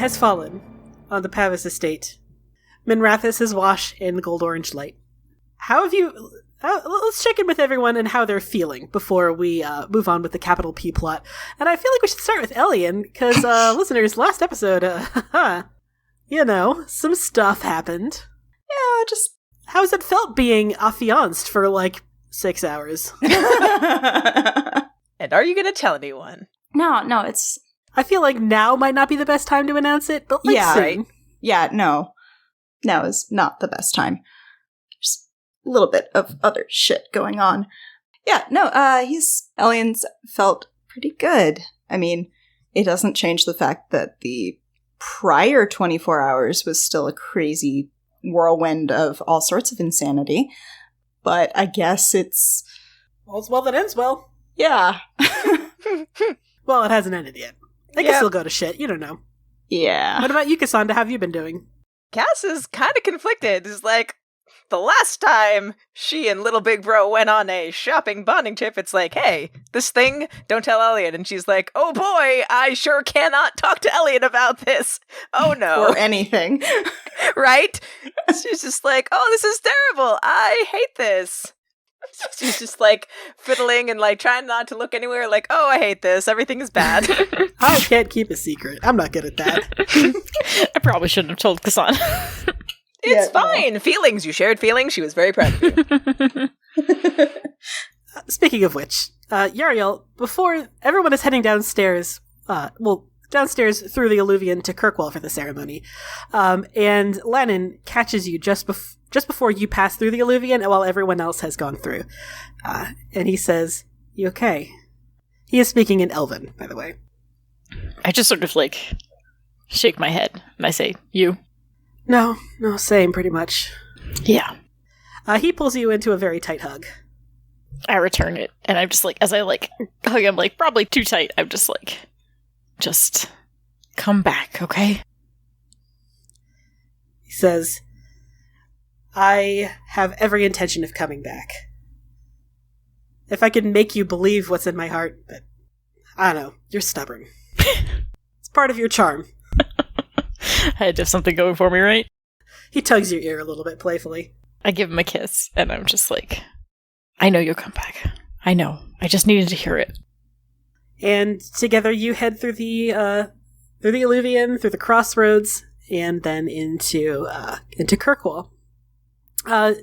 has fallen on the Pavis estate. Minrathis is washed in gold-orange light. How have you... let's check in with everyone and how they're feeling before we move on with the capital P plot. And I feel like we should start with Elian, because, listeners, last episode, some stuff happened. Yeah, just... How's it felt being affianced for, 6 hours? And are you going to tell anyone? No, it's... I feel like now might not be the best time to announce it, but soon. Right? Yeah, no. Now is not the best time. There's a little bit of other shit going on. Yeah, no, Elian's felt pretty good. I mean, it doesn't change the fact that the prior 24 hours was still a crazy whirlwind of all sorts of insanity. But I guess it's... All's well that ends well. Yeah. Well, it hasn't ended yet. I guess it'll go to shit. You don't know. Yeah. What about you, Cassandra? How have you been doing? Cass is kind of conflicted. It's like, the last time she and Little Big Bro went on a shopping bonding trip, it's like, hey, this thing, don't tell Elliot. And she's like, oh boy, I sure cannot talk to Elliot about this. Oh no. Or anything. Right? She's just like, oh, this is terrible. I hate this. She's just fiddling and trying not to look anywhere oh, I hate this. Everything is bad. I can't keep a secret. I'm not good at that. I probably shouldn't have told Kassan. It's fine. No. Feelings. You shared feelings. She was very proud of you. Speaking of which, Yariel, before everyone is heading downstairs, downstairs through the Alluvion to Kirkwall for the ceremony, and Lannon catches you just before you pass through the Alluvion while everyone else has gone through. And he says, you okay? He is speaking in Elven, by the way. I just sort of shake my head and I say, you? No, same, pretty much. Yeah. He pulls you into a very tight hug. I return it, and I'm just as I hug him, probably too tight, I'm just come back, okay? He says, I have every intention of coming back. If I can make you believe what's in my heart, but I don't know, you're stubborn. It's part of your charm. I had to have something going for me, right? He tugs your ear a little bit playfully. I give him a kiss, and I'm just I know you'll come back. I know. I just needed to hear it. And together you head through the Alluvion, through the crossroads, and then into Kirkwall.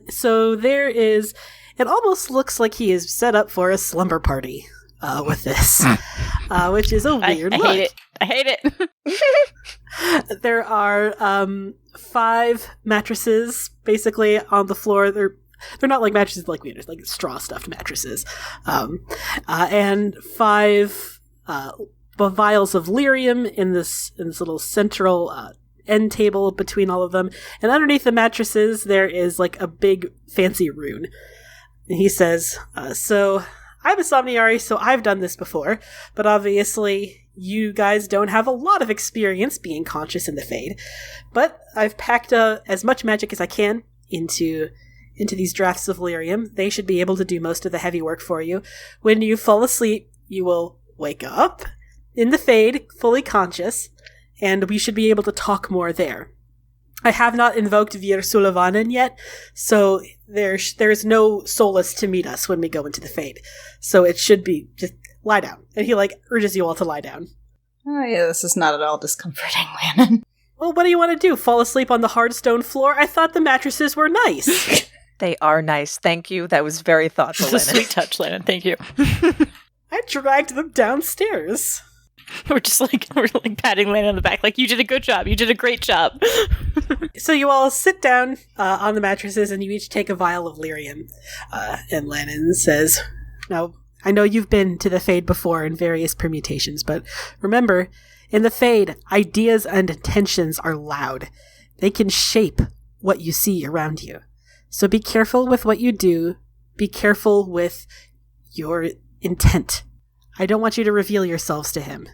So there is... It almost looks like he is set up for a slumber party with this, which is a weird look. I hate it. There are 5 mattresses basically on the floor. They're not mattresses like straw stuffed mattresses, and 5 vials of lyrium in this little central end table between all of them. And underneath the mattresses there is a big fancy rune. And he says, so I'm a Somniari, so I've done this before, but obviously you guys don't have a lot of experience being conscious in the Fade. But I've packed as much magic as I can into these drafts of lyrium. They should be able to do most of the heavy work for you. When you fall asleep, you will wake up in the Fade, fully conscious, and we should be able to talk more there. I have not invoked Vir Sulevanan yet, so there's no Solas to meet us when we go into the Fade. So it should be just lie down. And he urges you all to lie down. Oh yeah, this is not at all discomforting, Lannon. Well, what do you want to do? Fall asleep on the hard stone floor? I thought the mattresses were nice. They are nice. Thank you. That was very thoughtful, Lannon. Sweet touch, Lannon. Thank you. I dragged them downstairs. We're patting Lannon on the back you did a good job. You did a great job. So you all sit down on the mattresses and you each take a vial of lyrium. And Lannon says, now, I know you've been to the Fade before in various permutations, but remember, in the Fade, ideas and intentions are loud. They can shape what you see around you. So be careful with what you do. Be careful with your intent. I don't want you to reveal yourselves to him.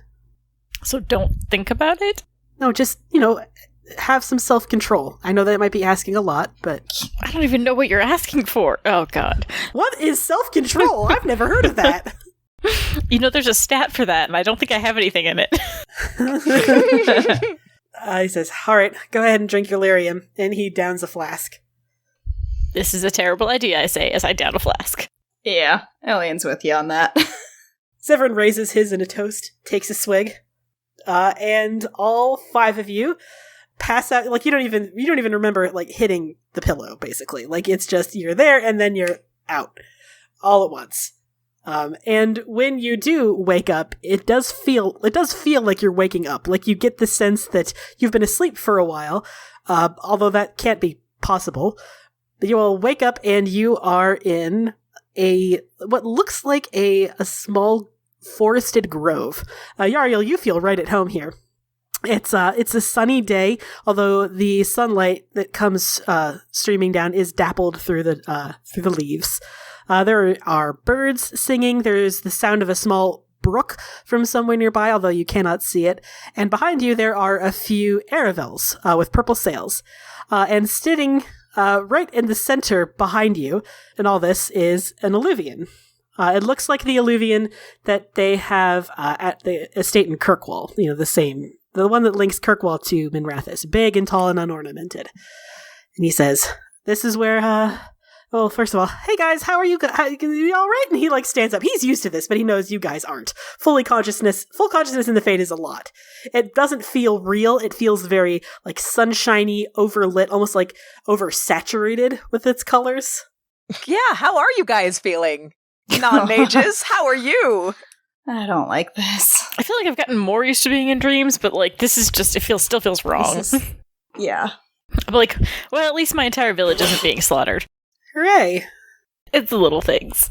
So don't think about it? No, just, have some self-control. I know that might be asking a lot, but... I don't even know what you're asking for. Oh, God. What is self-control? I've never heard of that. There's a stat for that, and I don't think I have anything in it. He says, all right, go ahead and drink your lyrium. And he downs a flask. This is a terrible idea, I say, as I down a flask. Yeah, Elian's with you on that. Severin raises his in a toast, takes a swig, and all 5 of you pass out. Like, you don't even remember, like, hitting the pillow, basically. Like, it's just, you're there, and then you're out. All at once. And when you do wake up, it does feel like you're waking up. Like, you get the sense that you've been asleep for a while, although that can't be possible. But you will wake up and you are in what looks like a small forested grove. Yariel, you feel right at home here. It's a sunny day, although the sunlight that comes streaming down is dappled through the leaves. There are birds singing. There's the sound of a small brook from somewhere nearby, although you cannot see it. And behind you, there are a few Aravels with purple sails. And sitting right in the center behind you, and all this, is an alluvian. It looks like the alluvian that they have at the estate in Kirkwall. You know, the one that links Kirkwall to Minrathous. Big and tall and unornamented. And he says, this is where, well, first of all, hey guys, how are you? Are you all right? And he stands up. He's used to this, but he knows you guys aren't. Full consciousness in the Fade is a lot. It doesn't feel real. It feels very sunshiny, overlit, almost oversaturated with its colors. Yeah, how are you guys feeling? Non-mages, how are you? I don't like this. I feel like I've gotten more used to being in dreams, but this is just, still feels wrong. Yeah. I'm well, at least my entire village isn't being slaughtered. Hooray. It's the little things.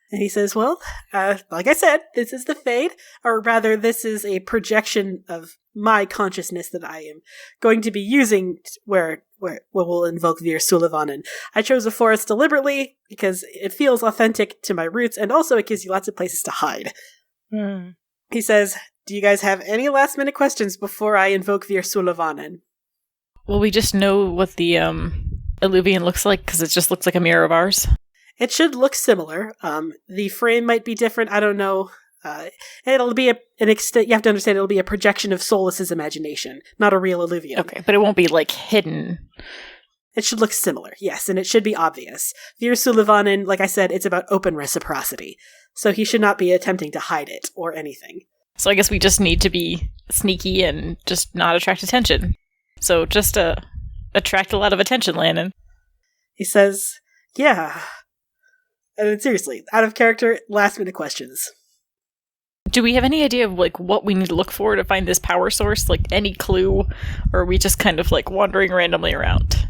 And he says, well, like I said, this is the Fade, or rather, this is a projection of my consciousness that I am going to be using where we'll invoke the sulevanan. I chose a forest deliberately because it feels authentic to my roots, and also it gives you lots of places to hide. He says, do you guys have any last-minute questions before I invoke the sulevanan? Will we just know what the alluvian looks like, because it just looks like a mirror of ours? It should look similar. The frame might be different. I don't know. It'll be an extent. You have to understand it'll be a projection of Solas's imagination, not a real alluvian. Okay, but it won't be hidden. It should look similar, yes, and it should be obvious. Vir Sulevanan, like I said, it's about open reciprocity, so he should not be attempting to hide it or anything. So I guess we just need to be sneaky and just not attract attention. So just attract a lot of attention, Lannon. He says, yeah. And then seriously, out of character, last minute questions. Do we have any idea of what we need to look for to find this power source? Any clue? Or are we just kind of wandering randomly around?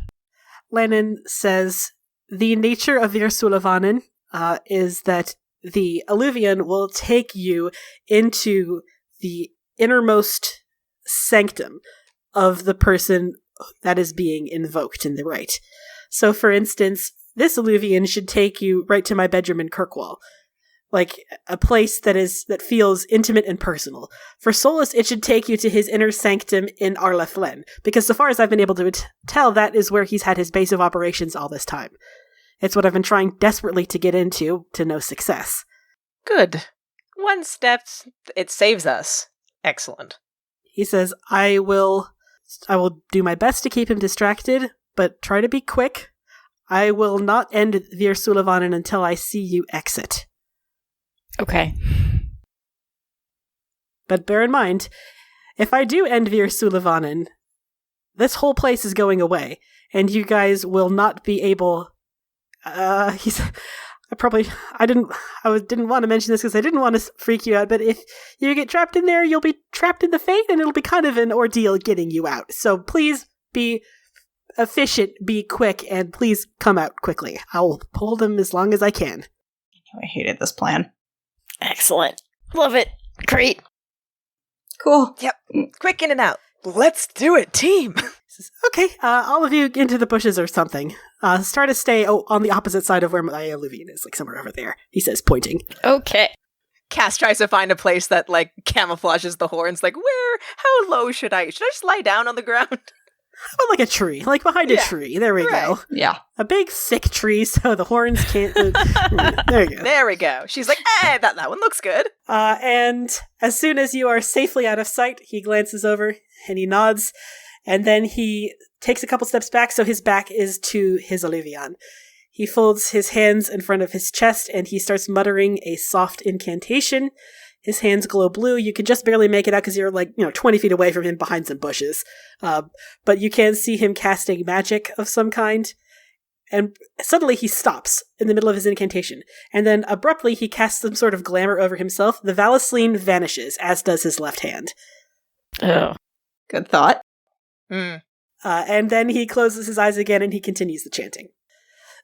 Lannon says, the nature of Vir Sulevanan is that the alluvian will take you into the innermost sanctum of the person that is being invoked in the rite. So, for instance, this alluvian should take you right to my bedroom in Kirkwall. A place that feels intimate and personal. For Solas, it should take you to his inner sanctum in Hellathen, because so far as I've been able to tell, that is where he's had his base of operations all this time. It's what I've been trying desperately to get into, to no success. Good. One step, it saves us. Excellent. He says, I will do my best to keep him distracted, but try to be quick. I will not end Vir Sulevanan until I see you exit. Okay. But bear in mind, if I do end Vir Sulevanan, this whole place is going away, and you guys will not be able. I didn't want to mention this because I didn't want to freak you out. But if you get trapped in there, you'll be trapped in the Fade, and it'll be kind of an ordeal getting you out. So please be efficient, be quick, and please come out quickly. I'll hold them as long as I can. I hated this plan. Excellent. Love it. Great. Cool. Yep. Quick in and out. Let's do it, team. Okay, all of you into the bushes or something. Try to stay on the opposite side of where my alluvian is, somewhere over there, he says, pointing. Okay. Cass tries to find a place that, camouflages the horns. Where? How low should I just lie down on the ground? How about like a tree? Like behind a tree. There we go. Yeah. A big, thick tree so the horns can't... there you go. There we go. She's like, hey, that one looks good. And as soon as you are safely out of sight, he glances over and he nods, and then he takes a couple steps back so his back is to his Olivian. He folds his hands in front of his chest and he starts muttering a soft incantation. His hands glow blue. You can just barely make it out because you're 20 feet away from him behind some bushes. But you can see him casting magic of some kind. And suddenly he stops in the middle of his incantation. And then abruptly he casts some sort of glamour over himself. The Valisline vanishes, as does his left hand. Oh. Good thought. And then he closes his eyes again and he continues the chanting.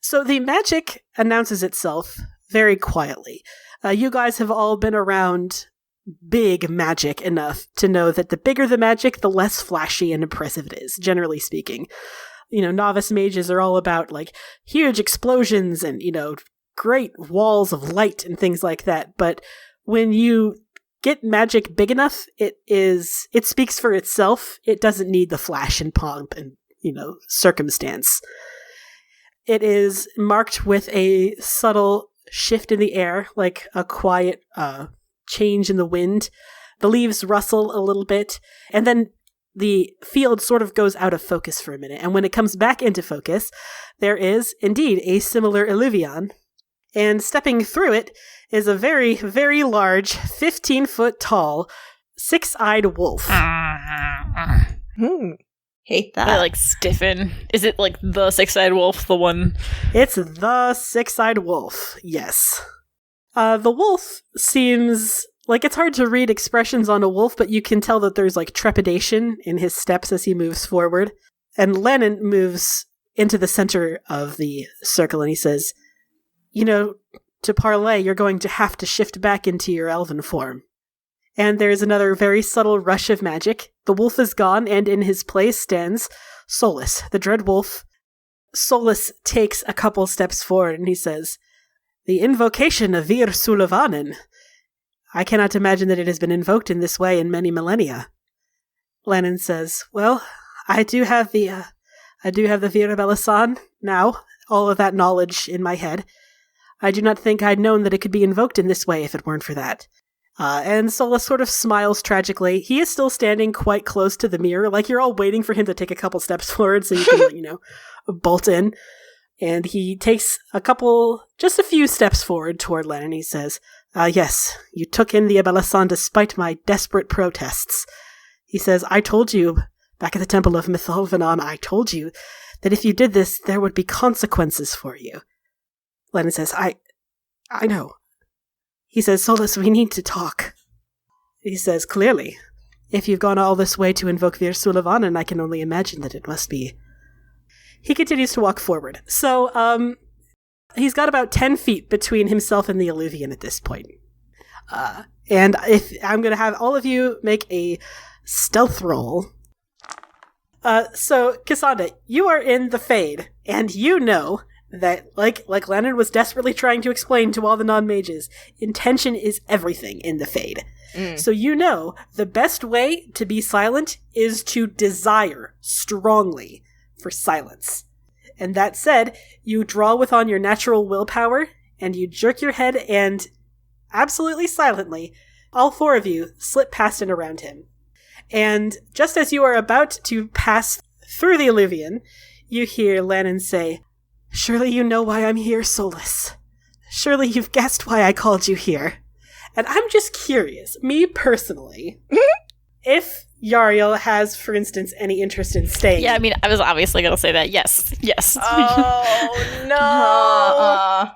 So the magic announces itself very quietly. You guys have all been around big magic enough to know that the bigger the magic, the less flashy and impressive it is, generally speaking. Novice mages are all about, huge explosions and, great walls of light and things like that. But when you get magic big enough, it speaks for itself. It doesn't need the flash and pomp and, circumstance. It is marked with a subtle shift in the air, like a quiet change in the wind. The leaves rustle a little bit, and then the field sort of goes out of focus for a minute. And when it comes back into focus, there is indeed a similar Olivian. And stepping through it is a very, very large, 15-foot tall, six-eyed wolf. Hate that. I stiffen. Is it the six-eyed wolf, the one? It's the six-eyed wolf, yes. The wolf seems like it's hard to read expressions on a wolf, but you can tell that there's trepidation in his steps as he moves forward. And Lannon moves into the center of the circle and he says, to parlay, you're going to have to shift back into your elven form. And there's another very subtle rush of magic. The wolf is gone, and in his place stands Solas, the dread wolf. Solas takes a couple steps forward, and he says, "The invocation of Vir Sulevanan. I cannot imagine that it has been invoked in this way in many millennia." Lannon says, "Well, I do have the Vir Belisan now, all of that knowledge in my head. I do not think I'd known that it could be invoked in this way if it weren't for that." And Solas sort of smiles tragically. He is still standing quite close to the mirror, you're all waiting for him to take a couple steps forward so you can, bolt in. And he takes just a few steps forward toward Lannon. He says, "Yes, you took in the Abelasan despite my desperate protests." He says, "I told you, back at the Temple of Mytholvanon, I told you that if you did this, there would be consequences for you." Lannon says, I know. He says, "Solas, we need to talk." He says, "Clearly. If you've gone all this way to invoke Vir Sulevanan, I can only imagine that it must be." He continues to walk forward. So, he's got about 10 feet between himself and the Hellathen at this point. And if I'm going to have all of you make a stealth roll. So, Cassandra, you are in the Fade, and you know that, like Lannon was desperately trying to explain to all the non-mages, intention is everything in the Fade. So you know the best way to be silent is to desire strongly for silence. And that said, you draw with on your natural willpower, and you jerk your head and, absolutely silently, all four of you slip past and around him. And just as you are about to pass through the Hellathen, you hear Lannon say, "Surely you know why I'm here, Solas. Surely you've guessed why I called you here." And I'm just curious, me personally, if Yariel has, for instance, any interest in staying. Yeah, I mean, I was obviously going to say that. Yes. Oh, no.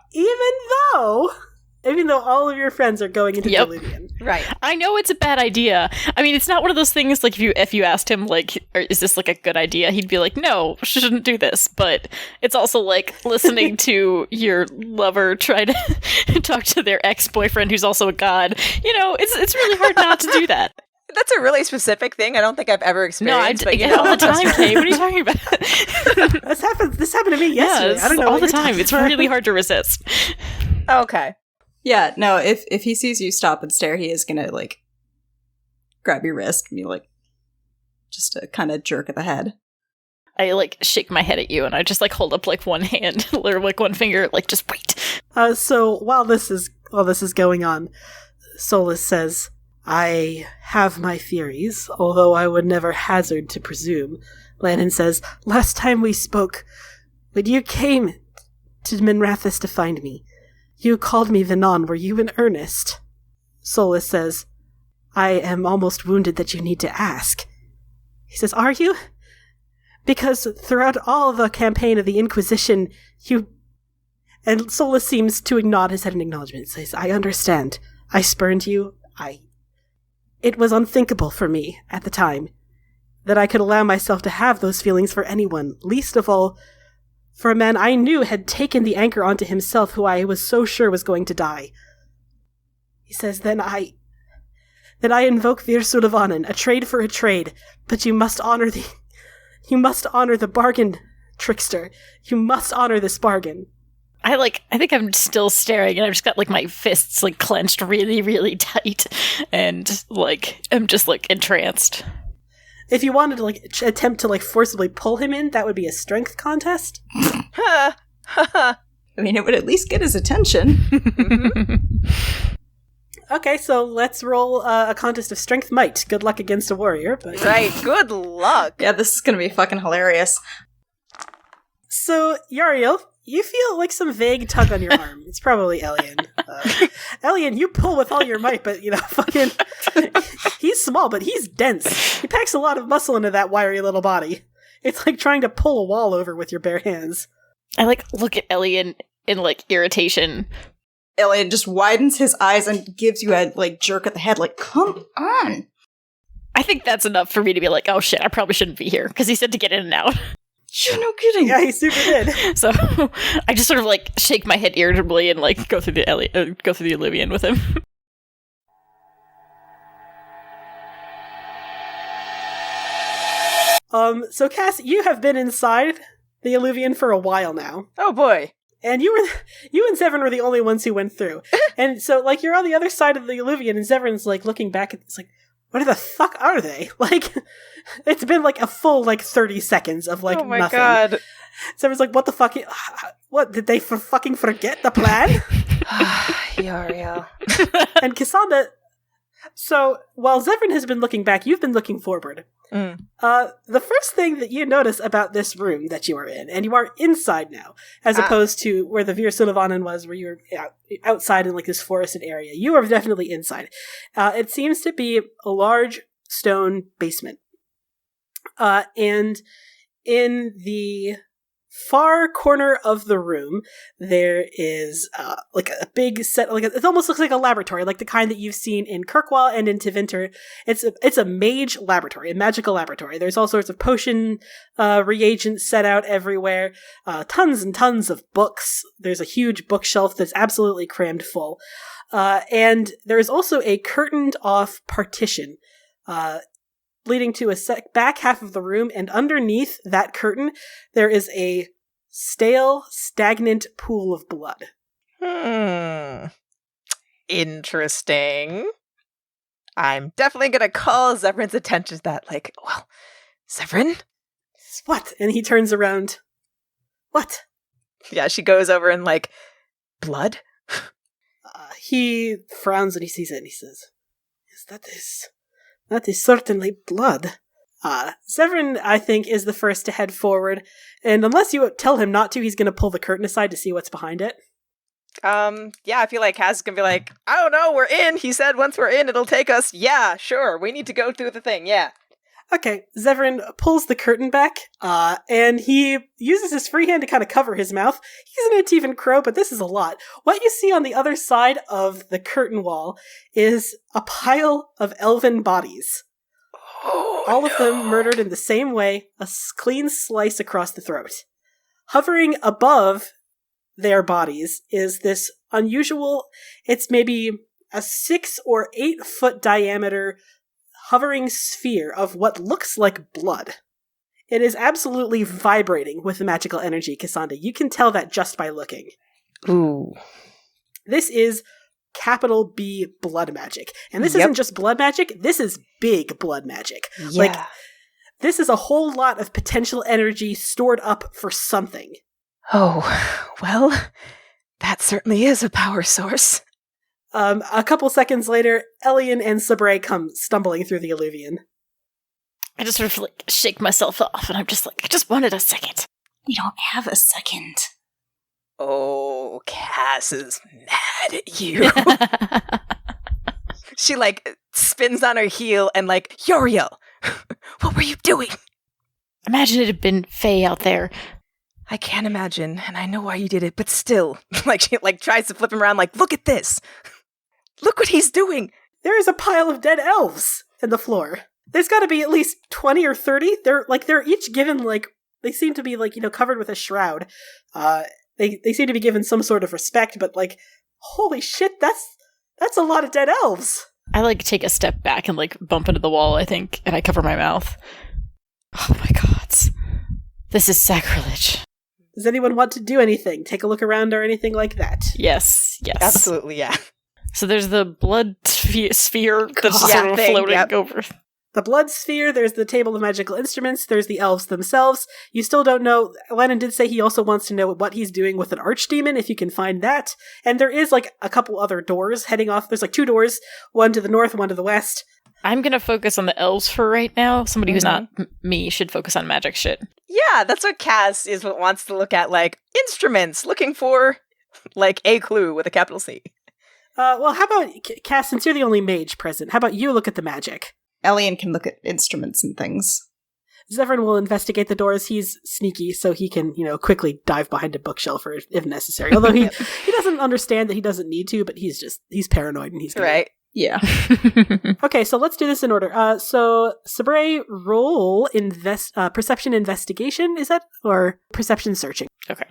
Even though all of your friends are going into Hellathen. Right. I know it's a bad idea. I mean, it's not one of those things if you asked him is this a good idea? He'd be like, "No, shouldn't do this." But it's also listening to your lover try to talk to their ex-boyfriend who's also a god. It's really hard not to do that. That's a really specific thing. I don't think I've ever experienced. No, I get it all the time, Kate. What are you talking about? This happened to me yesterday. Yeah, I don't know all the time. It's really hard to resist. Okay. Yeah, no, if he sees you stop and stare, he is gonna, grab your wrist and be just a kind of jerk of the head. I like shake my head at you and I just like hold up like one hand or like one finger, like just wait. So while this is going on, Solas says, I have my theories, although I would never hazard to presume. Lannon says, last time we spoke, when you came to Minrathis to find me, you called me Vanon. Were you in earnest? Solas says, I am almost wounded that you need to ask. He says, are you? Because throughout all the campaign of the Inquisition, you... And Solas seems to nod his head in acknowledgement. Says, I understand. I spurned you. It was unthinkable for me, at the time, that I could allow myself to have those feelings for anyone, least of all for a man I knew had taken the anchor onto himself, who I was so sure was going to die. He says, Then I invoke Vir sulevanan, a trade for a trade, but you must honor the bargain, trickster. You must honor this bargain. I think I'm still staring and I've just got like my fists like clenched really, really tight and like I'm just like entranced. If you wanted to like attempt to like forcibly pull him in, that would be a strength contest. I mean, it would at least get his attention. Mm-hmm. Okay, so let's roll a contest of strength might. Good luck against a warrior. But... Right, good luck. Yeah, this is gonna be fucking hilarious. So, Yariel, you feel like some vague tug on your arm. It's probably Elian. Elian, you pull with all your might, but, fucking... he's small, but he's dense. He packs a lot of muscle into that wiry little body. It's like trying to pull a wall over with your bare hands. I like look at Elian in like irritation. Elian just widens his eyes and gives you a like jerk at the head, like, come on. I think that's enough for me to be like, oh shit, I probably shouldn't be here, because he said to get in and out. You're no kidding. Yeah, he super did. So I just sort of like shake my head irritably and like go through the Illuvian with him. So Cass, you have been inside the Illuvian for a while now. Oh boy. And you and Zevran were the only ones who went through. And so, like, you're on the other side of the Illuvian, and Zevran's, like, looking back at this, like, what the fuck are they? Like, it's been, like, a full, like, 30 seconds of, like, oh my nothing. God. Zevran's like, what the fuck? What, did they fucking forget the plan? Yariel. And Cassandra... So, while Zevran has been looking back, you've been looking forward. Mm. The first thing that you notice about this room that you are in, and you are inside now, as opposed to where the Vir sulevanan was, where you were outside in like this forested area. You are definitely inside. It seems to be a large stone basement. And in the far corner of the room, there is like a big set, like it almost looks like a laboratory, like the kind that you've seen in Kirkwall and in Tevinter. It's a mage laboratory, a magical laboratory. There's all sorts of potion reagents set out everywhere, tons and tons of books. There's a huge bookshelf that's absolutely crammed full. And there is also a curtained off partition leading to a back half of the room, and underneath that curtain, there is a stale, stagnant pool of blood. Interesting. I'm definitely gonna call Zevran's attention to that, like, well, Zevran? What? And he turns around. What? Yeah, she goes over and, like, blood? He frowns and he sees it and he says, That is certainly blood. Zevran, I think, is the first to head forward, and unless you tell him not to, he's going to pull the curtain aside to see what's behind it. Yeah, I feel like Kaz is going to be like, I don't know, we're in. He said once we're in, it'll take us. Yeah, sure, we need to go through the thing, yeah. Okay, Zevran pulls the curtain back, and he uses his free hand to kind of cover his mouth. He's an Antivan crow, but this is a lot. What you see on the other side of the curtain wall is a pile of elven bodies. Oh, all of them murdered in the same way, a clean slice across the throat. Hovering above their bodies is this unusual, it's maybe a 6 or 8 foot diameter hovering sphere of what looks like blood. It is absolutely vibrating with the magical energy, Cassandra. You can tell that just by looking. Ooh. This is capital B blood magic. And this isn't just blood magic, this is big blood magic. Yeah. Like, This is a whole lot of potential energy stored up for something. Oh, well, that certainly is a power source. A couple seconds later, Elian and Sabre come stumbling through the alluvion. I just sort of like shake myself off, and I'm just like, I just wanted a second. We don't have a second. Oh, Cass is mad at you. She, like, spins on her heel and, like, Uriel, what were you doing? Imagine it had been Faye out there. I can't imagine, and I know why you did it, but still. Like, she, like, tries to flip him around, like, look at this. Look what he's doing. There is a pile of dead elves in the floor. There's got to be at least 20 or 30. They're each given, like, they seem to be, like, you know, covered with a shroud. They seem to be given some sort of respect, but, like, holy shit, that's a lot of dead elves. I, like, take a step back and, like, bump into the wall, I think, and I cover my mouth. Oh my god. This is sacrilege. Does anyone want to do anything? Take a look around or anything like that? Yes. Absolutely, yeah. So there's the blood sphere that's God, sort of thing, floating yep. over. The blood sphere, there's the table of magical instruments, there's the elves themselves. You still don't know. Lannon did say he also wants to know what he's doing with an archdemon, if you can find that. And there is, like, a couple other doors heading off. There's, like, 2 doors, one to the north, one to the west. I'm gonna focus on the elves for right now. Somebody who's not me should focus on magic shit. Yeah, that's what Cass wants to look at, like, instruments, looking for, like, a clue with a capital C. Well, how about, Cass, since you're the only mage present, how about you look at the magic? Elian can look at instruments and things. Zevran will investigate the doors. He's sneaky, so he can, you know, quickly dive behind a bookshelf if necessary. Although he doesn't understand that he doesn't need to, but he's paranoid and he's gonna... Right. Yeah. Okay, so let's do this in order. So Sabre, roll perception investigation, is that? Or perception searching? Okay.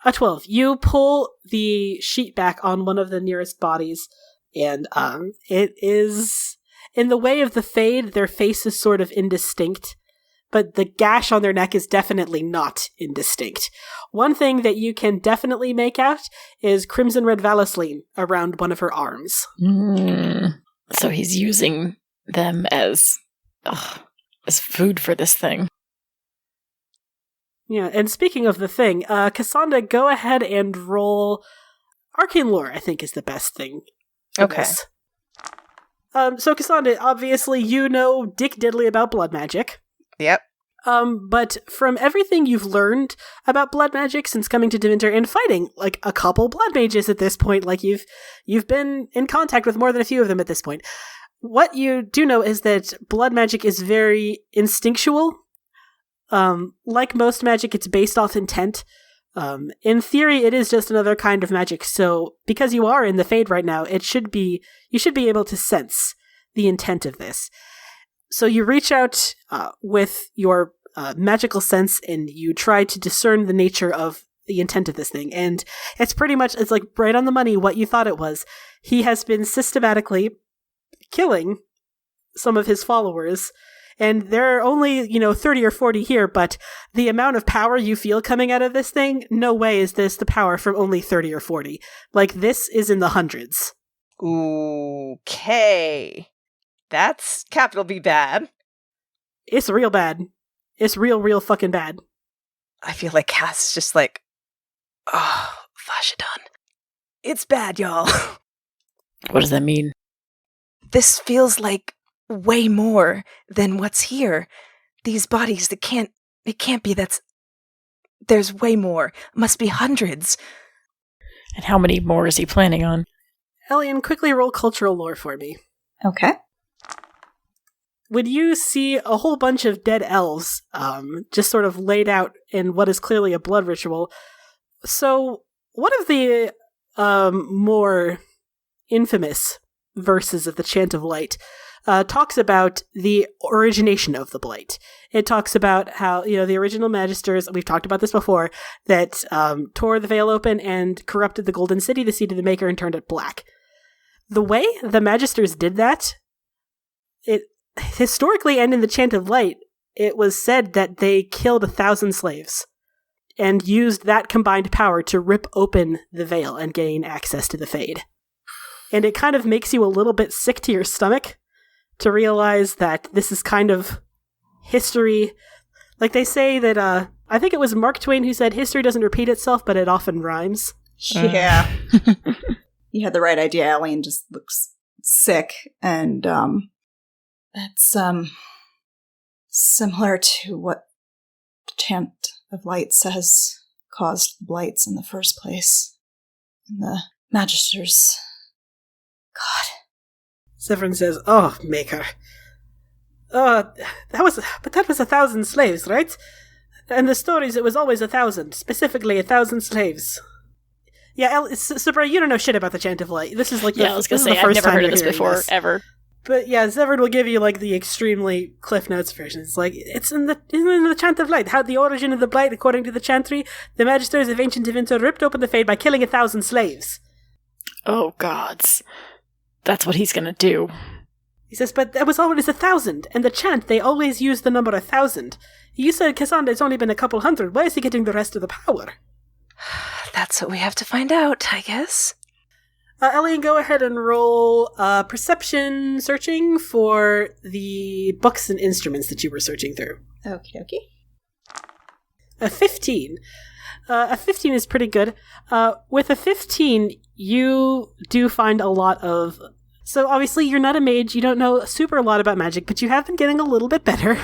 A 12. You pull the sheet back on one of the nearest bodies, and it is... In the way of the fade, their face is sort of indistinct, but the gash on their neck is definitely not indistinct. One thing that you can definitely make out is crimson red valisline around one of her arms. So he's using them as food for this thing. Yeah, and speaking of the thing, Cassandra, go ahead and roll arcane lore, I think is the best thing. Okay. This. So Cassandra, obviously you know dick diddly about blood magic. Yep. But from everything you've learned about blood magic since coming to Devinter and fighting, like, a couple blood mages at this point, like, you've been in contact with more than a few of them at this point. What you do know is that blood magic is very instinctual. Like most magic, it's based off intent. In theory, it is just another kind of magic, so because you are in the Fade right now, you should be able to sense the intent of this. So you reach out with your magical sense, and you try to discern the nature of the intent of this thing, and it's like right on the money what you thought it was. He has been systematically killing some of his followers, and there are only, 30 or 40 here, but the amount of power you feel coming out of this thing, no way is this the power from only 30 or 40. Like, this is in the hundreds. Okay. That's capital B bad. It's real bad. It's real fucking bad. I feel like Cass is just like, oh, Vashadan. It's bad, y'all. What does that mean? This feels like way more than what's here. These bodies, it can't be there's way more. Must be hundreds. And how many more is he planning on? Elian, quickly roll cultural lore for me. Okay. When you see a whole bunch of dead elves just sort of laid out in what is clearly a blood ritual, so one of the more infamous verses of the Chant of Light talks about the origination of the blight. It talks about how, the original magisters, we've talked about this before, that tore the veil open and corrupted the Golden City, the seat of the Maker, and turned it black. The way the magisters did that, it historically, and in the Chant of Light, it was said that they killed 1,000 slaves and used that combined power to rip open the veil and gain access to the Fade. And it kind of makes you a little bit sick to your stomach to realize that this is kind of history. Like they say that, I think it was Mark Twain who said history doesn't repeat itself, but it often rhymes. Yeah. You had the right idea. Alien just looks sick, and it's similar to what the chant of light says caused the blights in the first place. And the magisters. God. Severin says, "Oh, Maker. That was 1,000 slaves, right? And the stories, it was always 1,000, specifically 1,000 slaves." Yeah, Sabra, you don't know shit about the Chant of Light. This is like I was gonna say, I've never heard of this before, ever. But yeah, Severin will give you like the extremely Cliff Notes version. It's like, it's in the Chant of Light. How the origin of the blight, according to the Chantry, the magisters of ancient Divinter ripped open the Fade by killing 1,000 slaves. Oh, gods. That's what he's gonna do. He says, but that was always 1,000, and the chant, they always used the number 1,000. You said Cassandra's only been a couple hundred. Why is he getting the rest of the power? That's what we have to find out, I guess. Ellie, go ahead and roll perception searching for the books and instruments that you were searching through. Okie dokie. A 15. A 15 is pretty good. With a 15, you do find a lot of... So obviously you're not a mage, you don't know super a lot about magic, but you have been getting a little bit better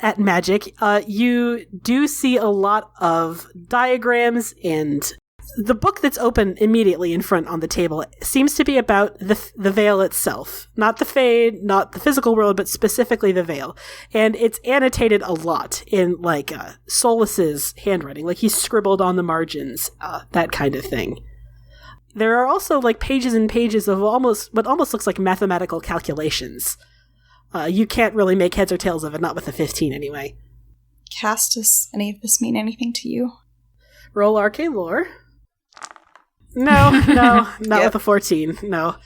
at magic. You do see a lot of diagrams, and the book that's open immediately in front on the table seems to be about the veil itself. Not the Fade, not the physical world, but specifically the veil. And it's annotated a lot in, like, Solas's handwriting. Like, he's scribbled on the margins, that kind of thing. There are also, like, pages and pages of what almost looks like mathematical calculations. You can't really make heads or tails of it, not with a 15 anyway. Cass, does any of this mean anything to you? Roll arcane lore. No, not with a 14, no.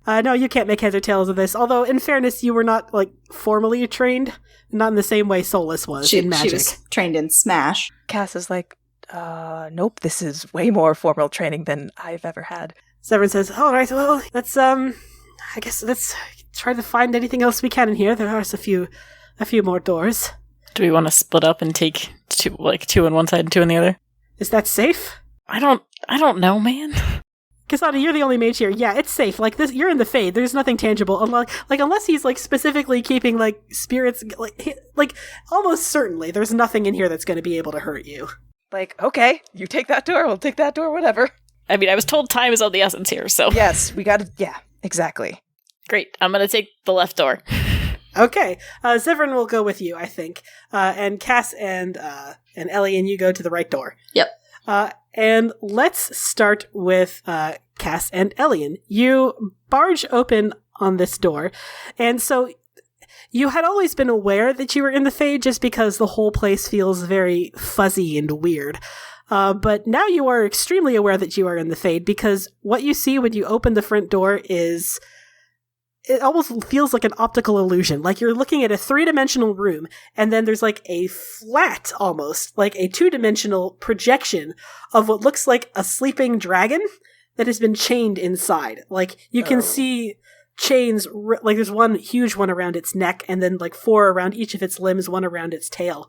No, you can't make heads or tails of this, although, in fairness, you were not, like, formally trained, not in the same way Solas was in magic. She was trained in Smash. Cass is like, nope, this is way more formal training than I've ever had. Severin says, all right, well, let's, I guess let's try to find anything else we can in here. There are a few more doors. Do we want to split up and take two on one side and two on the other? Is that safe? I don't know, man. Cassandra, you're the only mage here. Yeah, it's safe. Like, this, you're in the Fade. There's nothing tangible. Unless he's, like, specifically keeping, like, spirits, like, almost certainly there's nothing in here that's going to be able to hurt you. Like, okay, you take that door, we'll take that door, whatever. I mean, I was told time is of the essence here, so... Yes, we gotta... Yeah, exactly. Great, I'm gonna take the left door. Okay, Severin will go with you, I think. And Cass and Ellie and you go to the right door. Yep. And let's start with Cass and Elian. You barge open on this door, and so you had always been aware that you were in the Fade just because the whole place feels very fuzzy and weird. But now you are extremely aware that you are in the Fade because what you see when you open the front door is... It almost feels like an optical illusion. Like you're looking at a 3-dimensional room, and then there's like a flat, almost, like a 2-dimensional projection of what looks like a sleeping dragon that has been chained inside. Like, you can see chains, like there's one huge one around its neck, and then like 4 around each of its limbs, 1 around its tail.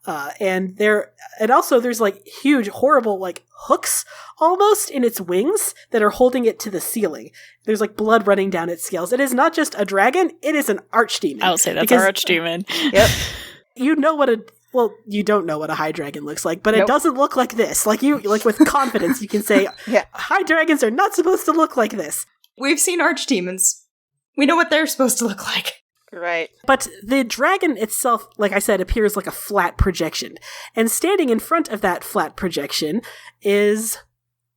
And also there's like huge, horrible, like hooks almost in its wings that are holding it to the ceiling. There's like blood running down its scales. It is not just a dragon, it is an archdemon. I would say that's our archdemon. Yep. You know you don't know what a high dragon looks like, but It doesn't look like this. Like with confidence, you can say, yeah, high dragons are not supposed to look like this. We've seen archdemons. We know what they're supposed to look like. Right. But the dragon itself, like I said, appears like a flat projection. And standing in front of that flat projection is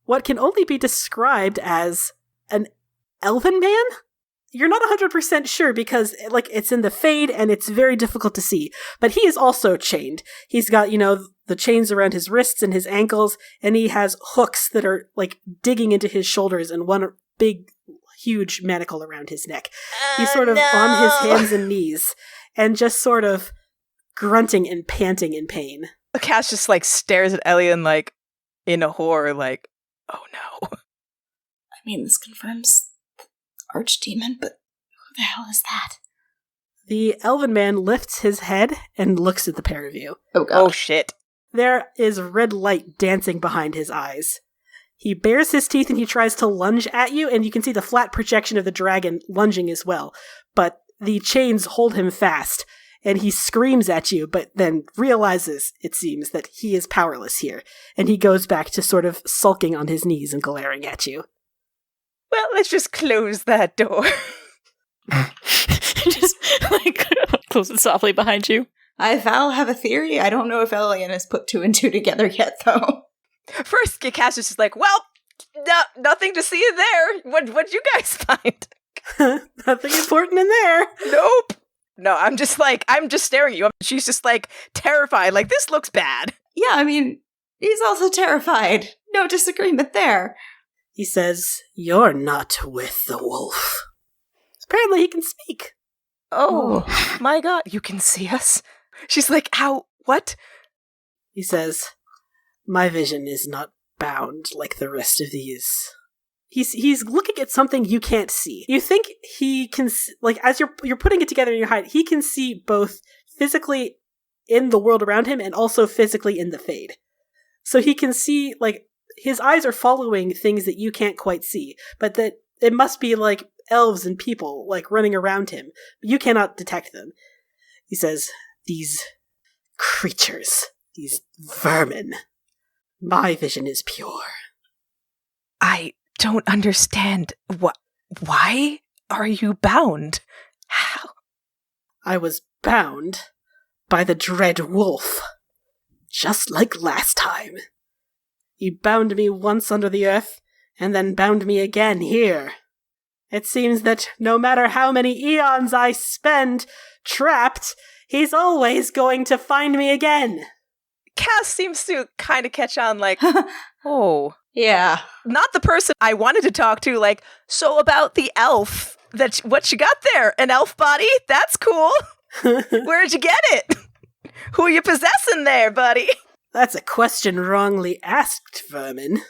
what can only be described as an elven man? You're not 100% sure because, like, it's in the Fade and it's very difficult to see. But he is also chained. He's got, the chains around his wrists and his ankles, and he has hooks that are, like, digging into his shoulders and one big... huge manacle around his neck. He's sort of on his hands and knees and just sort of grunting and panting in pain. Cass just like stares at Elian like in a horror, like, oh no. I mean, this confirms archdemon, but who the hell is that? The elven man lifts his head and looks at the pair of you. Oh, God. Oh, shit. There is red light dancing behind his eyes. He bares his teeth and he tries to lunge at you, and you can see the flat projection of the dragon lunging as well. But the chains hold him fast, and he screams at you, but then realizes, it seems, that he is powerless here. And he goes back to sort of sulking on his knees and glaring at you. Well, let's just close that door. Just, like, close it softly behind you. Val have a theory. I don't know if Elian has put 2 and 2 together yet, though. First, Cass is just like, well, nothing to see in there. What'd you guys find? Nothing important in there. Nope. No, I'm just staring at you. She's just like terrified. Like, this looks bad. Yeah, I mean, he's also terrified. No disagreement there. He says, "You're not with the wolf." Apparently he can speak. Oh, my God. You can see us? She's like, how? What? He says, "My vision is not bound like the rest of these." He's looking at something you can't see. You think he can, like, as you're putting it together in your head, he can see both physically in the world around him and also physically in the Fade. So he can see, like, his eyes are following things that you can't quite see, but that it must be, like, elves and people, like, running around him. But you cannot detect them. He says, "These creatures, these vermin, my vision is pure." I don't understand. Why are you bound? How? I was bound by the dread wolf, just like last time. He bound me once under the earth, and then bound me again here. It seems that no matter how many eons I spend trapped, he's always going to find me again. Cass seems to kind of catch on, like, oh. Yeah. Not the person I wanted to talk to, like, so about the elf, what you got there? An elf body? That's cool. Where'd you get it? Who are you possessing there, buddy? That's a question wrongly asked, vermin.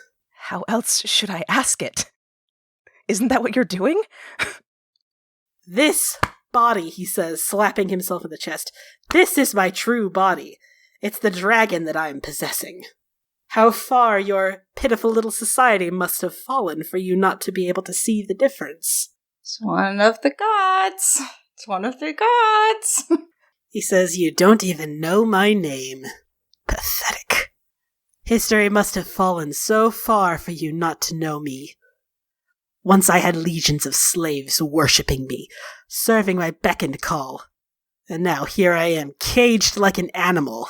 How else should I ask it? Isn't that what you're doing? This body, he says, slapping himself in the chest, this is my true body. It's the dragon that I am possessing. How far your pitiful little society must have fallen for you not to be able to see the difference. It's one of the gods. It's one of the gods. He says, "You don't even know my name. Pathetic. History must have fallen so far for you not to know me. Once I had legions of slaves worshipping me, serving my beck and call. And now here I am, caged like an animal.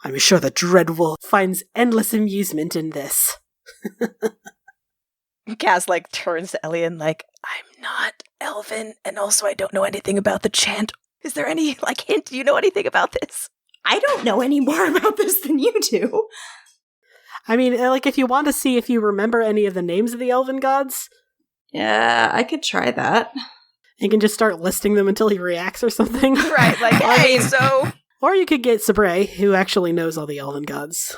I'm sure the dread wolf finds endless amusement in this." Cass, like, turns to Elian, like, I'm not elven, and also I don't know anything about the chant. Is there any, like, hint? Do you know anything about this? I don't know any more about this than you do. I mean, like, if you want to see if you remember any of the names of the elven gods, Yeah, I could try that. you can just start listing them until he reacts or something. Right, like, hey, so... Or you could get Sabre, who actually knows all the elven gods.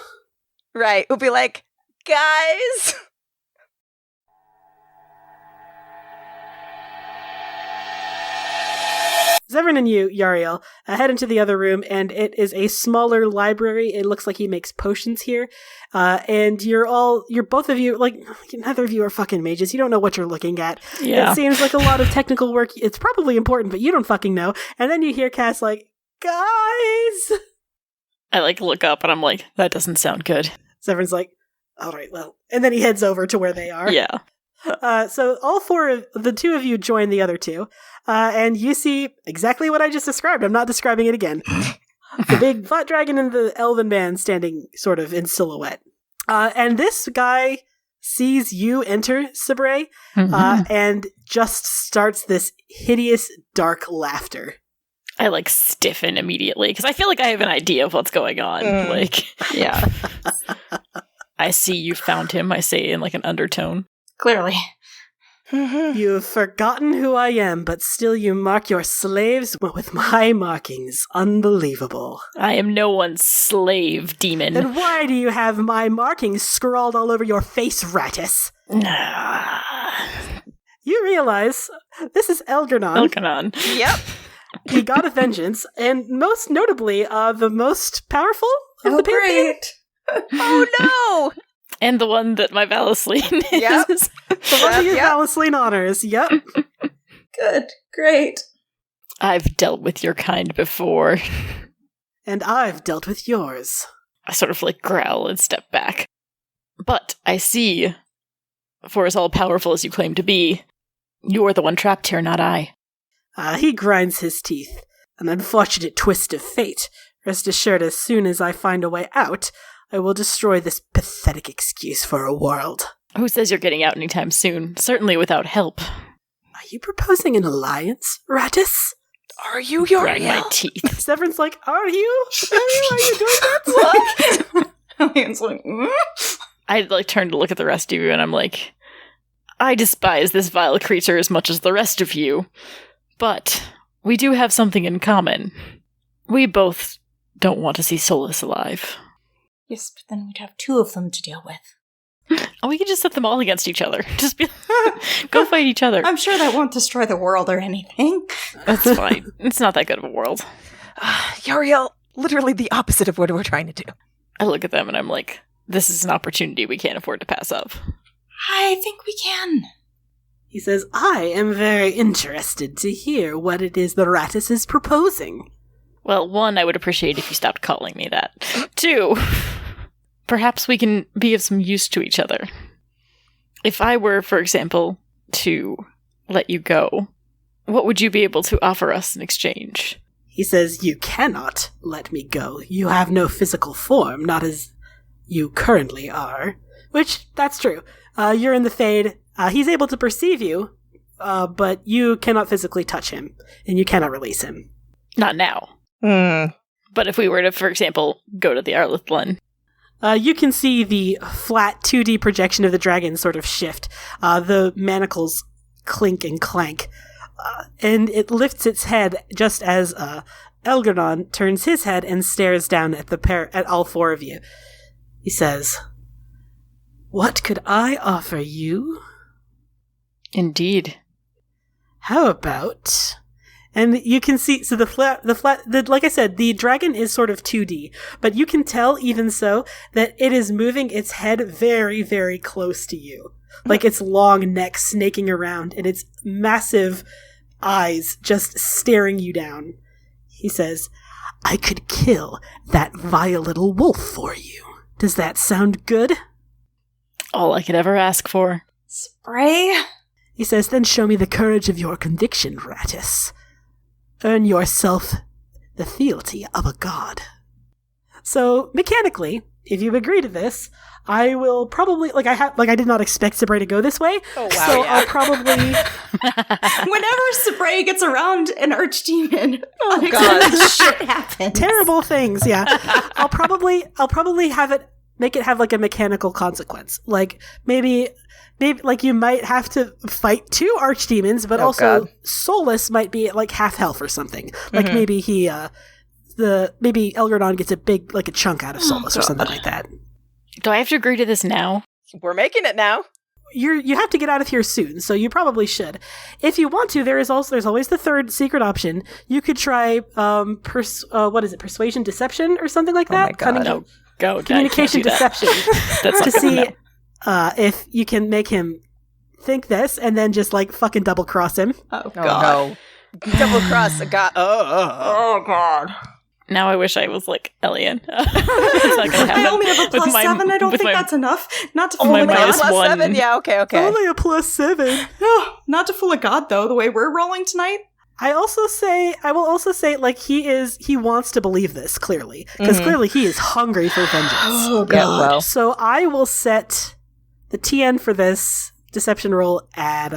Right, we'll be like, guys... Zevran and you, Yariel, head into the other room, and it is a smaller library. It looks like he makes potions here. And you're both of you, like, neither of you are fucking mages. You don't know what you're looking at. Yeah. It seems like a lot of technical work. It's probably important, but you don't fucking know. And then you hear Cass like, "Guys!" I, like, look up and I'm like, that doesn't sound good. Zevran's like, "All right, well." And then he heads over to where they are. Yeah. So all four of the two of you join the other two, and you see exactly what I just described. I'm not describing it again. The big flat dragon and the elven man standing sort of in silhouette. And this guy sees you enter, Sabre, and just starts this hideous, dark laughter. I, like, stiffen immediately because I feel like I have an idea of what's going on. Like, Yeah, I see you found him, I say in, like, an undertone. clearly. You've forgotten who I am, but still you mark your slaves with my markings. Unbelievable. I am no one's slave, demon. Then why do you have my markings scrawled all over your face, Rattus? You realize this is Elgernon, Elkanon. Yep. the god of vengeance, and most notably, the most powerful of the Pantheon. Oh no! And the one that my Valisline is. Yep. The one of your Valisline honors. Yep. Good. Great. I've dealt with your kind before. And I've dealt with yours. I sort of like growl and step back. But I see, for as all-powerful as you claim to be, you're the one trapped here, not I. He grinds his teeth. An unfortunate twist of fate. Rest assured, as soon as I find a way out, I will destroy this pathetic excuse for a world. Who says you're getting out anytime soon? Certainly without help. Are you proposing an alliance, Rattus? Are you Grind my Uriel? teeth. Severin's like, are you? Are you doing that? What? Elliot's like, I like turn to look at the rest of you and I'm like, I despise this vile creature as much as the rest of you, but we do have something in common. We both don't want to see Solas alive. Yes, but then we'd have two of them to deal with. Oh, we could just set them all against each other. Just be go fight each other. I'm sure that won't destroy the world or anything. That's fine. It's not that good of a world. Uriel, literally the opposite of what we're trying to do. I look at them and I'm like, this is an opportunity we can't afford to pass up. I think we can. He says, I am very interested to hear what it is the Rattus is proposing. Well, one, I would appreciate if you stopped calling me that. Two, perhaps we can be of some use to each other. If I were, for example, to let you go, what would you be able to offer us in exchange? He says, you cannot let me go. You have no physical form, not as you currently are. Which, that's true. You're in the Fade. He's able to perceive you, but you cannot physically touch him, and you cannot release him. Not now. But if we were to, for example, go to the Arlethen, you can see the flat 2D projection of the dragon sort of shift. The manacles clink and clank. And it lifts its head just as Elgernon turns his head and stares down at at all four of you. He says, what could I offer you? Indeed. How about... And you can see, so like I said, the dragon is sort of 2D, but you can tell even so that it is moving its head very, very close to you. Like its long neck snaking around and its massive eyes just staring you down. He says, I could kill that vile little wolf for you. Does that sound good? All I could ever ask for. Spray? He says, then show me the courage of your conviction, Rattus. Earn yourself the fealty of a god. So, mechanically, if you agree to this, I will probably, I did not expect Sabre to go this way. Oh, wow. So yeah. I'll probably... Whenever Sabre gets around an archdemon, God. shit happens. Terrible things, yeah. I'll probably make it have like a mechanical consequence. Like maybe like you might have to fight two archdemons, but also God. Solas might be at like half health or something. Like maybe maybe Elgernon gets a big like a chunk out of Solas or something like that. Do I have to agree to this now? We're making it now. You have to get out of here soon, so you probably should. If you want to, there's always the third secret option. You could try persuasion deception or something like that. my God. No, go. Communication deception That's to see no. if you can make him think this and then just like fucking double cross him. Oh, Oh, God. no. Double cross a god. Oh, God. Now I wish I was like Elian. It's not gonna happen. I only have a With plus my- 7. I don't with think my- that's enough. Not to Oh fool my a minus god. one. 7? Yeah, okay. Only a +7. Oh, not to fool a god, though, the way we're rolling tonight. I will also say, like, he wants to believe this, clearly. Because clearly he is hungry for vengeance. Oh, Yeah, well. So I will set the TN for this deception roll at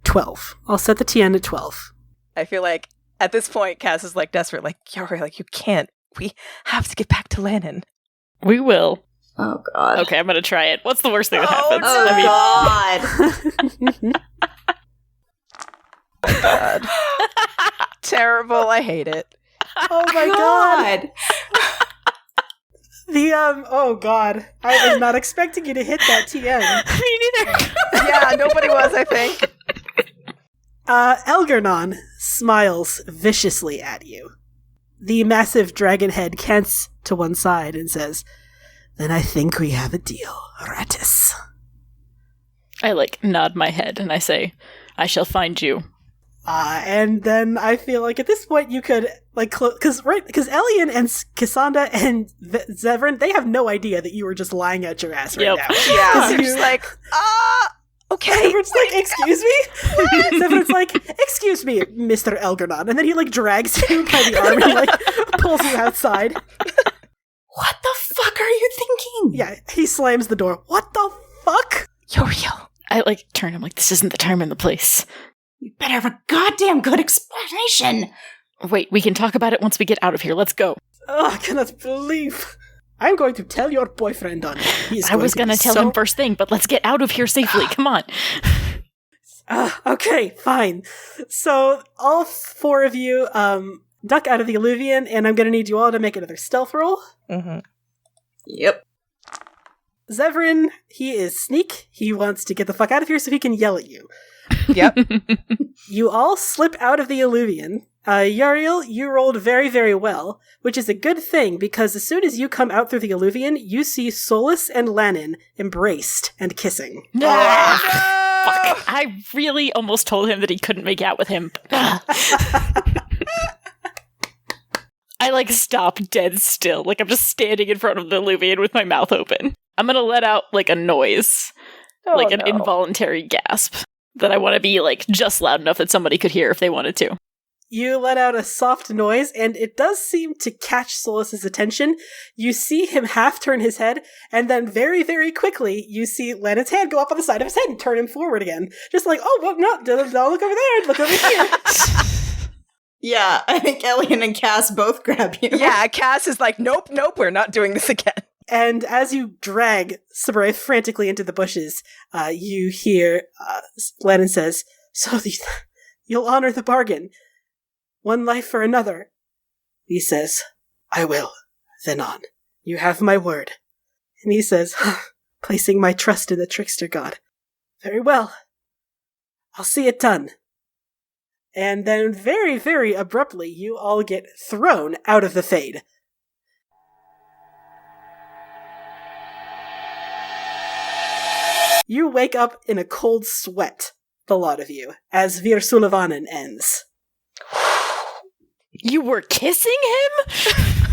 12. I'll set the TN at 12. I feel like at this point, Cass is like desperate. Like, Yuri, like, you can't. We have to get back to Lannon. We will. Oh, God. Okay, I'm gonna try it. What's the worst thing that Oh, happens? no. I mean, God. God. Terrible. I hate it. Oh my god. Oh god. I was not expecting you to hit that TN. me neither. Yeah, nobody was, I think. Elgarnon smiles viciously at you. The massive dragon head cants to one side and says, "Then I think we have a deal, Ratis." I, nod my head and I say, "I shall find you." And then I feel like at this point you could, because Elian and Cassandra and Zevran, they have no idea that you were just lying out your ass right now. Yeah, they're just like, okay. Zevran's like, "Excuse me?" Zevran's like, "Excuse me, Mr. Elgarnon." And then he, drags you by the arm and, pulls you outside. What the fuck are you thinking? Yeah, he slams the door. "What the fuck?" Uriel. I, turn him this isn't the time and the place. You better have a goddamn good explanation. Wait, we can talk about it once we get out of here. Let's go. Oh, I cannot believe. I'm going to tell your boyfriend on it. I was going to tell him first thing, but let's get out of here safely. Come on. Okay, fine. So, all four of you duck out of the Alluvian, and I'm going to need you all to make another stealth roll. Mm-hmm. Yep. Zevran, he is sneak. He wants to get the fuck out of here so he can yell at you. Yep. You all slip out of the Alluvian. Uriel, you rolled very, very well, which is a good thing, because as soon as you come out through the Alluvian, you see Solas and Lannon embraced and kissing. No! Fuck. I really almost told him that he couldn't make out with him. I, stop dead still. I'm just standing in front of the Alluvian with my mouth open. I'm gonna let out, a noise. An involuntary gasp. That I want to be, just loud enough that somebody could hear if they wanted to. You let out a soft noise, and it does seem to catch Solas' attention. You see him half turn his head, and then very, very quickly, you see Lannon's hand go up on the side of his head and turn him forward again. Just oh, well, no, don't look over there, look over here. Yeah, I think Elian and Cass both grab you. Yeah, Cass is like, nope, we're not doing this again. And as you drag Sabraith frantically into the bushes, you hear Lannon says, "So you'll honor the bargain. One life for another." He says, "I will. Then on. You have my word." And he says, "Placing my trust in the trickster god. Very well. I'll see it done." And then very, very abruptly, you all get thrown out of the Fade. You wake up in a cold sweat, the lot of you, as Vir Sulevanan ends. You were kissing him?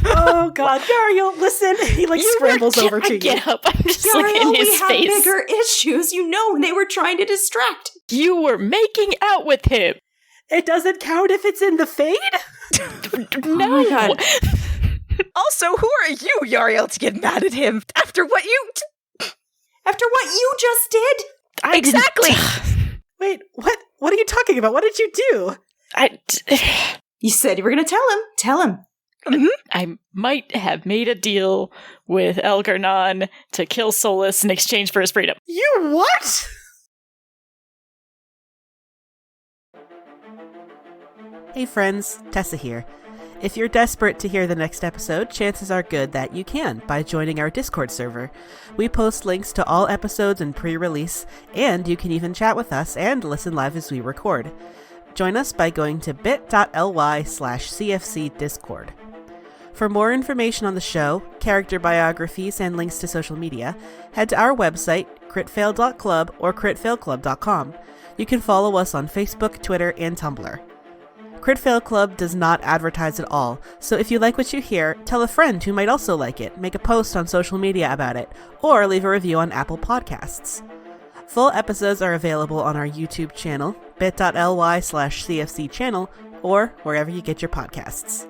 Oh god, Uriel, listen! He scrambles over to you. Get up, I'm just Uriel, in his we have face. bigger issues. You know they were trying to distract. You were making out with him. It doesn't count if it's in the Fade? No. Oh my god. Also, who are you, Uriel, to get mad at him after what you... After what you just did? Exactly! Wait, what? What are you talking about? What did you do? You said you were going to tell him. Tell him. Mm-hmm. I might have made a deal with Elgarnon to kill Solas in exchange for his freedom. You what? Hey friends, Tessa here. If you're desperate to hear the next episode, chances are good that you can by joining our Discord server. We post links to all episodes in pre-release, and you can even chat with us and listen live as we record. Join us by going to bit.ly/CFCDiscord. For more information on the show, character biographies, and links to social media, head to our website, critfail.club or critfailclub.com. You can follow us on Facebook, Twitter, and Tumblr. Crit Fail Club does not advertise at all, so if you like what you hear, tell a friend who might also like it, make a post on social media about it, or leave a review on Apple Podcasts. Full episodes are available on our YouTube channel, bit.ly/CFC channel, or wherever you get your podcasts.